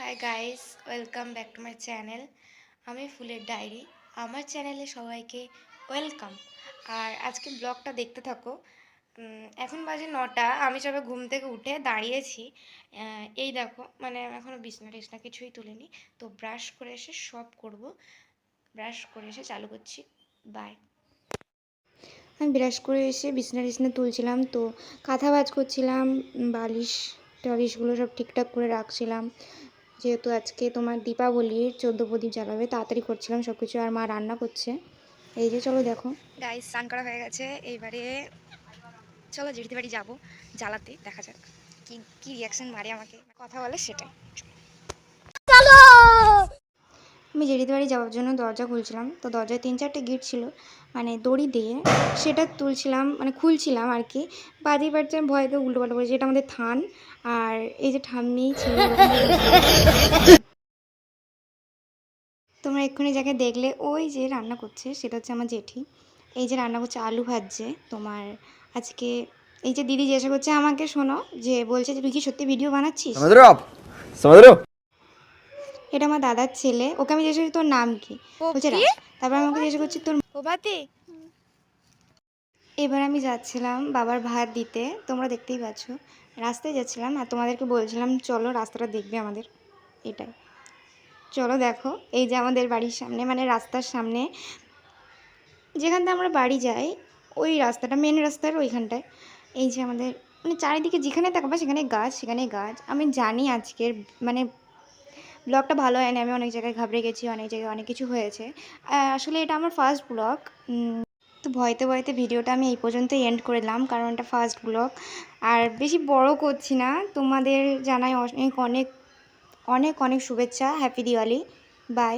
Hi guys, welcome back to my channel. আমি ফুলের diary. আমার চ্যানেলে সবাইকে ওয়েলকাম। আর আজকে ব্লগটা দেখতে থাকো। এখন বাজে 9টা। আমি সবে ঘুম থেকে উঠে দাঁড়িয়েছি। এই দেখো, মানে এখনও বিছনা টিছনা কিছুই তুলিনি। তো ব্রাশ করে এসে সব করব। ব্রাশ করে এসে চালু করছি। বাই। আমি ব্রাশ করে এসে বিছনা টিছনা তুলছিলাম, তো কাঁথা ভাঁজ করছিলাম, বালিশ টালিশগুলো সব ঠিকঠাক করে রাখছিলাম। যেহেতু আজকে তোমার দীপাবলির 14 প্রদীপ জ্বালাবে, তাড়াতাড়ি করছিলাম সব কিছু। আর মা রান্না করছে, এই যে। চলো দেখো গাইস, স্নান করা হয়ে গেছে। এইবারে চলো জেঠিদের বাড়ি যাবো জ্বালাতে। দেখা যাক কি কি রিয়াকশন মারে, আমাকে কথা বলে সেটাই। আমি জেঠিদের বাড়ি যাওয়ার জন্য দরজা খুলছিলাম, তো দরজায় 3-4টে গিট ছিল, মানে দড়ি দিয়ে সেটা তুলছিলাম, মানে খুলছিলাম আর কি। বাদি বাচ্চা ভয়তে উল্টো পাল্টা করেছে। এটা আমাদের থান, আর এই যে ঠাম্মি ছিল তোমরা এক্ষুনি যাকে দেখলে ওই যে রান্না করছে, সেটা হচ্ছে আমার জেঠি। এই যে রান্না করছে, আলু ভাজছে তোমার আজকে। এই যে দিদি জিজ্ঞাসা করছে আমাকে, শোনো, যে বলছে যে তুই কি সত্যি ভিডিও বানাচ্ছিস? এটা আমার দাদার ছেলে। ওকে আমি জিজ্ঞাসা করছি তোর নাম কি, বলছে রাজ। তারপর আমি ওকে জিজ্ঞাসা করছি তোর প্রভাতী। এবার আমি যাচ্ছিলাম বাবার ভাত দিতে, তোমরা দেখতেই পাচ্ছ। রাস্তায় যাচ্ছিলাম আর তোমাদেরকে বলছিলাম চলো রাস্তাটা দেখবে আমাদের, এটাই। চলো দেখো, এই যে আমাদের বাড়ির সামনে, মানে রাস্তার সামনে যেখান থেকে আমরা বাড়ি যাই, ওই রাস্তাটা, মেন রাস্তার ওইখানটায়। এই যে আমাদের, মানে চারিদিকে যেখানে তাকাবো সেখানে গাছ, সেখানে গাছ। আমি জানি আজকের মানে ব্লগটা ভালো হয়নি, আমি অনেক জায়গায় ঘাবড়ে গেছি, অনেক জায়গায় অনেক কিছু হয়েছে। আসলে এটা আমার ফার্স্ট ব্লগ। তো ভয়তে ভয়তে ভিডিওটা আমি এই পর্যন্তই এন্ড করে দিলাম, কারণ এটা ফার্স্ট ব্লগ। আর বেশি বড় করছি না। তোমাদের জানাই অনেক অনেক অনেক অনেক শুভেচ্ছা। হ্যাপি দিওয়ালি। বাই।